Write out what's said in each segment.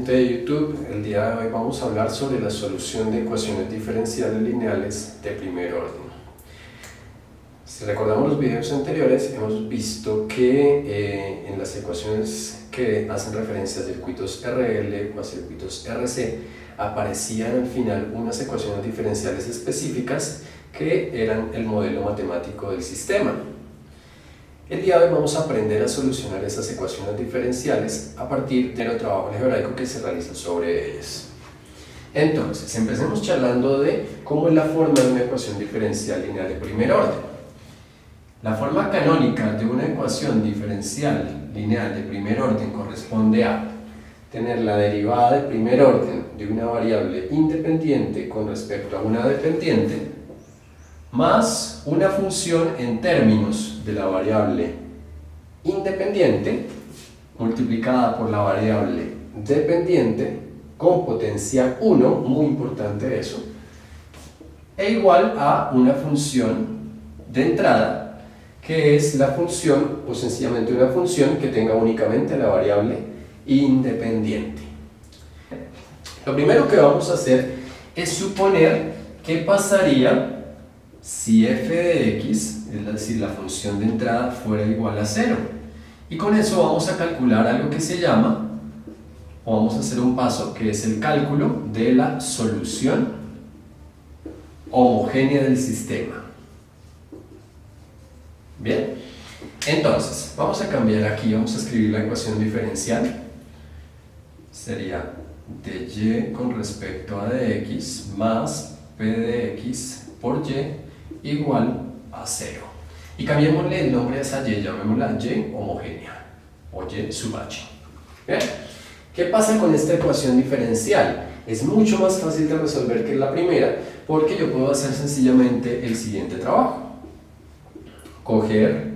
gente de YouTube, el día de hoy vamos a hablar sobre la solución de ecuaciones diferenciales lineales de primer orden. Si recordamos los videos anteriores, hemos visto que en las ecuaciones que hacen referencia a circuitos RL o a circuitos RC, aparecían al final unas ecuaciones diferenciales específicas que eran el modelo matemático del sistema. El día de hoy vamos a aprender a solucionar esas ecuaciones diferenciales a partir del trabajo algebraico que se realiza sobre ellas. Entonces, empecemos charlando de cómo es la forma de una ecuación diferencial lineal de primer orden. La forma canónica de una ecuación diferencial lineal de primer orden corresponde a tener la derivada de primer orden de una variable independiente con respecto a una dependiente más una función en términos de la variable independiente multiplicada por la variable dependiente con potencial 1, muy importante eso, e igual a una función de entrada que es la función, o sencillamente una función que tenga únicamente la variable independiente. Lo primero que vamos a hacer es suponer qué pasaría si f de x, es decir, la función de entrada, fuera igual a 0. Y con eso vamos a calcular algo que se llama, o vamos a hacer un paso que es el cálculo de la solución homogénea del sistema. Bien, entonces vamos a cambiar aquí, vamos a escribir la ecuación diferencial. Sería de y con respecto a dx más p de x por y igual a 0. Y cambiémosle el nombre a esa y, llamémosla y homogénea, o y sub h. ¿Bien? ¿Qué pasa con esta ecuación diferencial? Es mucho más fácil de resolver que la primera, porque yo puedo hacer sencillamente el siguiente trabajo. Coger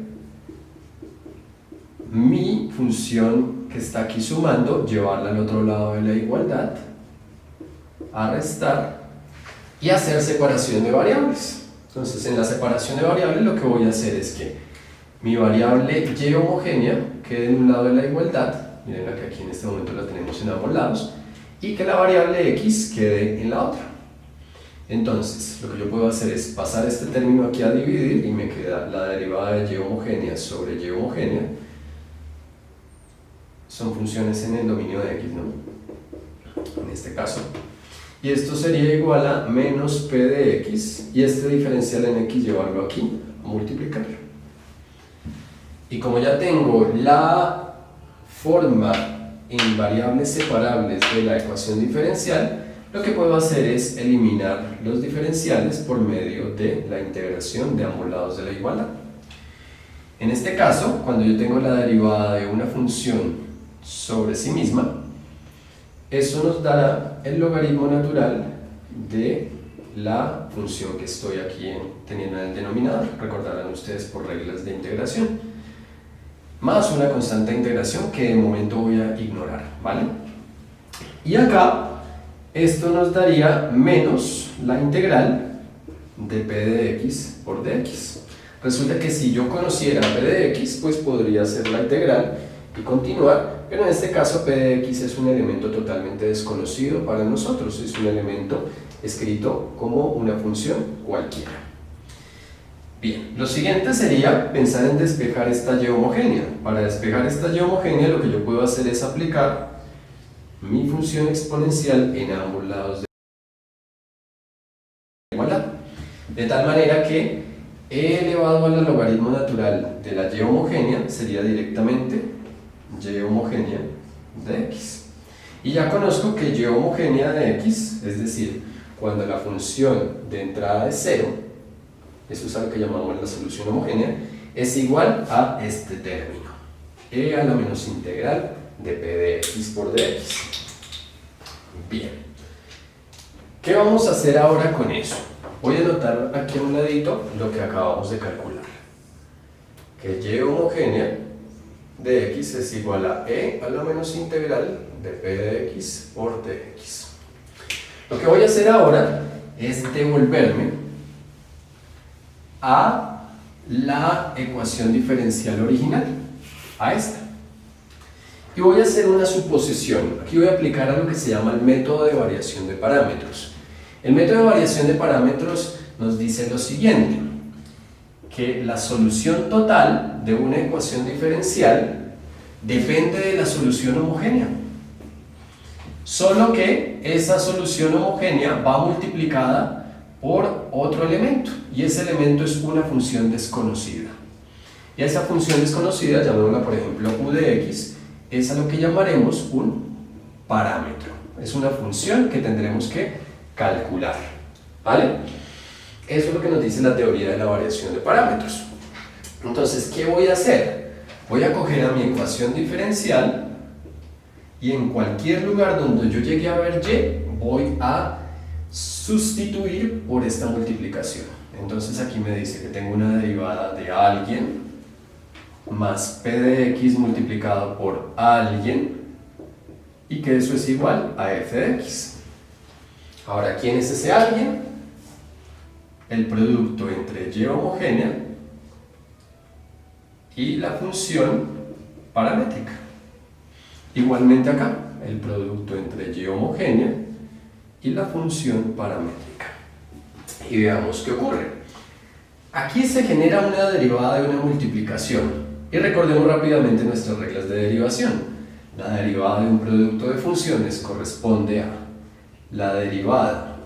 mi función que está aquí sumando, llevarla al otro lado de la igualdad, a restar y hacer separación de variables. Entonces, en la separación de variables lo que voy a hacer es que mi variable y homogénea quede en un lado de la igualdad, miren que aquí en este momento la tenemos en ambos lados, y que la variable x quede en la otra. Entonces, lo que yo puedo hacer es pasar este término aquí a dividir y me queda la derivada de y homogénea sobre y homogénea. Son funciones en el dominio de x, ¿no? En este caso. Y esto sería igual a menos p de x, y este diferencial en x llevarlo aquí, a multiplicar. Y como ya tengo la forma en variables separables de la ecuación diferencial, lo que puedo hacer es eliminar los diferenciales por medio de la integración de ambos lados de la igualdad. En este caso, cuando yo tengo la derivada de una función sobre sí misma, eso nos dará el logaritmo natural de la función que estoy aquí teniendo en el denominador. Recordarán ustedes por reglas de integración. Más una constante de integración que de momento voy a ignorar, ¿vale? Y acá, esto nos daría menos la integral de p de x por dx. Resulta que si yo conociera p de x, pues podría hacer la integral y continuar, pero en este caso p de x es un elemento totalmente desconocido para nosotros, es un elemento escrito como una función cualquiera. Bien, lo siguiente sería pensar en despejar esta y homogénea. Para despejar esta y homogénea lo que yo puedo hacer es aplicar mi función exponencial en ambos lados de la igualdad, de tal manera que e elevado al logaritmo natural de la y homogénea sería directamente y homogénea de x. Y ya conozco que y homogénea de x, es decir, cuando la función de entrada es 0, eso es algo que llamamos la solución homogénea, es igual a este término, e a la menos integral de p de x por dx. Bien, ¿qué vamos a hacer ahora con eso? Voy a anotar aquí a un ladito lo que acabamos de calcular, que y homogénea de x es igual a e a la menos integral de p de x por dx. Lo que voy a hacer ahora es devolverme a la ecuación diferencial original, a esta. Y voy a hacer una suposición. Aquí voy a aplicar algo que se llama el método de variación de parámetros. El método de variación de parámetros nos dice lo siguiente, que la solución total de una ecuación diferencial depende de la solución homogénea. Solo que esa solución homogénea va multiplicada por otro elemento, y ese elemento es una función desconocida. Y esa función desconocida, llamémosla por ejemplo u de x, es a lo que llamaremos un parámetro. Es una función que tendremos que calcular, ¿vale? Eso es lo que nos dice la teoría de la variación de parámetros. Entonces, ¿qué voy a hacer? Voy a coger a mi ecuación diferencial y en cualquier lugar donde yo llegue a ver y, voy a sustituir por esta multiplicación. Entonces aquí me dice que tengo una derivada de alguien más p de x multiplicado por alguien y que eso es igual a f de x. Ahora, ¿quién es ese alguien? El producto entre y homogénea y la función paramétrica. Igualmente acá, el producto entre y homogénea y la función paramétrica. Y veamos qué ocurre. Aquí se genera una derivada de una multiplicación. Y recordemos rápidamente nuestras reglas de derivación. La derivada de un producto de funciones corresponde a la derivada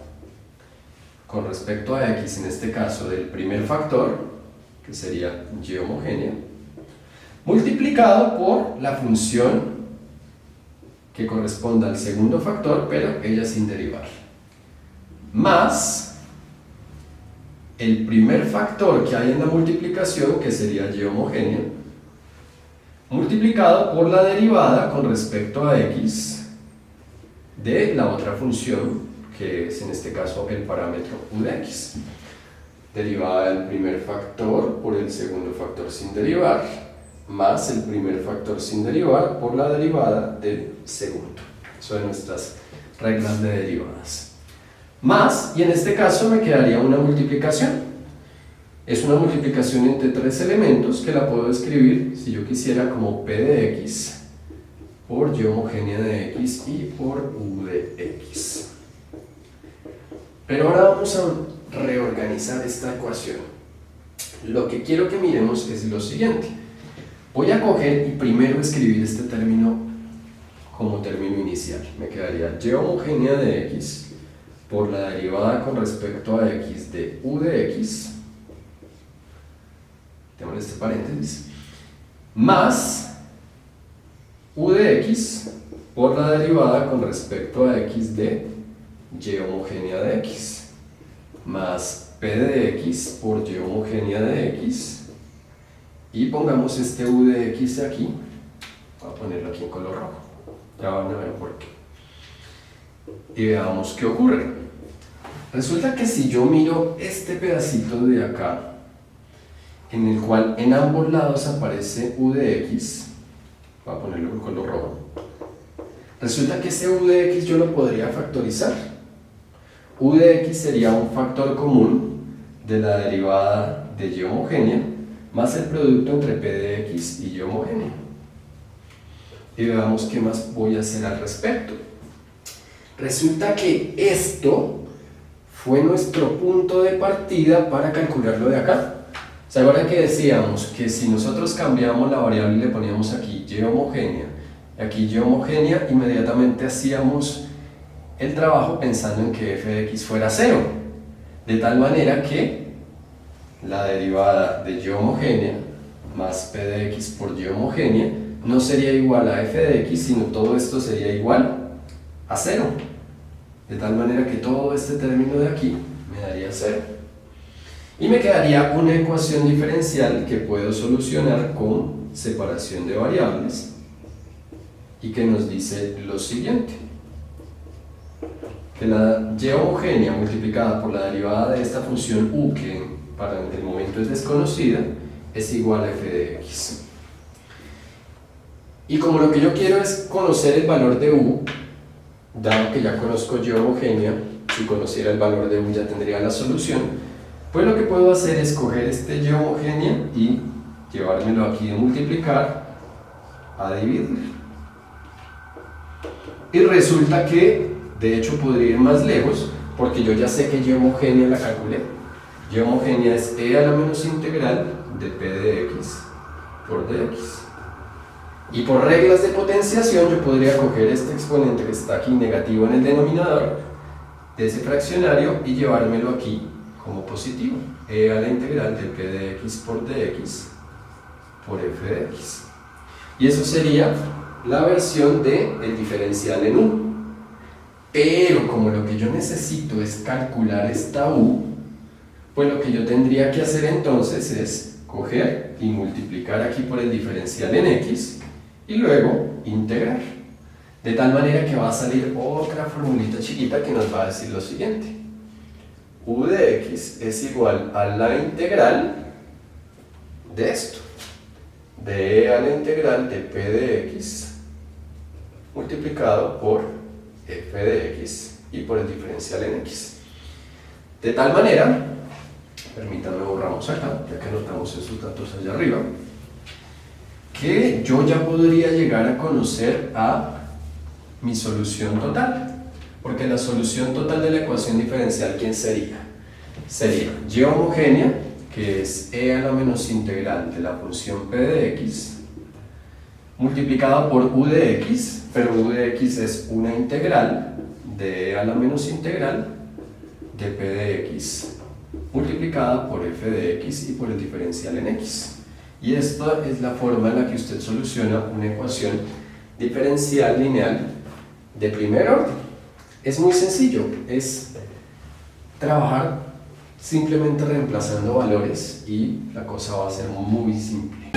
con respecto a x, en este caso del primer factor, que sería y homogénea, multiplicado por la función que corresponde al segundo factor, pero ella sin derivar, más el primer factor que hay en la multiplicación, que sería y homogénea, multiplicado por la derivada con respecto a x de la otra función, que es en este caso el parámetro u de x. Derivada del primer factor por el segundo factor sin derivar, más el primer factor sin derivar por la derivada del segundo. Son nuestras reglas de derivadas. Más, y en este caso me quedaría una multiplicación. Es una multiplicación entre tres elementos que la puedo escribir, si yo quisiera, como p de x por y homogénea de x y por u de x. Pero ahora vamos a reorganizar esta ecuación. Lo que quiero que miremos es lo siguiente. Voy a coger y primero escribir este término como término inicial. Me quedaría y homogénea de x por la derivada con respecto a x de u de x, tenemos este paréntesis, más u de x por la derivada con respecto a x de y homogénea de x, más p de x por y homogénea de x, y pongamos este u de x aquí, voy a ponerlo aquí en color rojo, ya van a ver por qué. Y veamos qué ocurre. Resulta que si yo miro este pedacito de acá, en el cual en ambos lados aparece u de x, voy a ponerlo en color rojo, resulta que ese u de x yo lo podría factorizar. U de x sería un factor común de la derivada de y homogénea más el producto entre p de x y y homogénea. Y veamos qué más voy a hacer al respecto. Resulta que esto fue nuestro punto de partida para calcular lo de acá. ¿Se acuerdan que decíamos que si nosotros cambiamos la variable y le poníamos aquí y homogénea, aquí y homogénea, inmediatamente hacíamos el trabajo pensando en que f de x fuera 0, de tal manera que la derivada de y homogénea más p de x por y homogénea no sería igual a f de x, sino todo esto sería igual a 0, de tal manera que todo este término de aquí me daría 0. Y me quedaría una ecuación diferencial que puedo solucionar con separación de variables y que nos dice lo siguiente, que la y homogénea multiplicada por la derivada de esta función u, que para el momento es desconocida, es igual a f de x. Y como lo que yo quiero es conocer el valor de u, dado que ya conozco y homogénea, si conociera el valor de u ya tendría la solución, pues lo que puedo hacer es coger este y homogénea y llevármelo aquí de multiplicar a dividir. Y resulta que, de hecho, podría ir más lejos, porque yo ya sé que Y homogénea la calculé. Y homogénea es e a la menos integral de p de x por dx. Y por reglas de potenciación yo podría coger este exponente que está aquí negativo en el denominador de ese fraccionario y llevármelo aquí como positivo. E a la integral de p de x por dx por f de x. Y eso sería la versión del diferencial en u. Pero como lo que yo necesito es calcular esta u, pues lo que yo tendría que hacer entonces es coger y multiplicar aquí por el diferencial en x y luego integrar. De tal manera que va a salir otra formulita chiquita que nos va a decir lo siguiente. U de x es igual a la integral de esto, de e a la integral de p de x multiplicado por f de x y por el diferencial en x. De tal manera, permítanme borramos acá, ya que anotamos esos datos allá arriba, que yo ya podría llegar a conocer a mi solución total. Porque la solución total de la ecuación diferencial, ¿quién sería? Sería y homogénea, que es e a la menos integral de la función p de x, multiplicada por u de x, pero u de x es una integral de e a la menos integral de p de x, multiplicada por f de x y por el diferencial en x. Y esta es la forma en la que usted soluciona una ecuación diferencial lineal de primer orden. Es muy sencillo, es trabajar simplemente reemplazando valores y la cosa va a ser muy simple.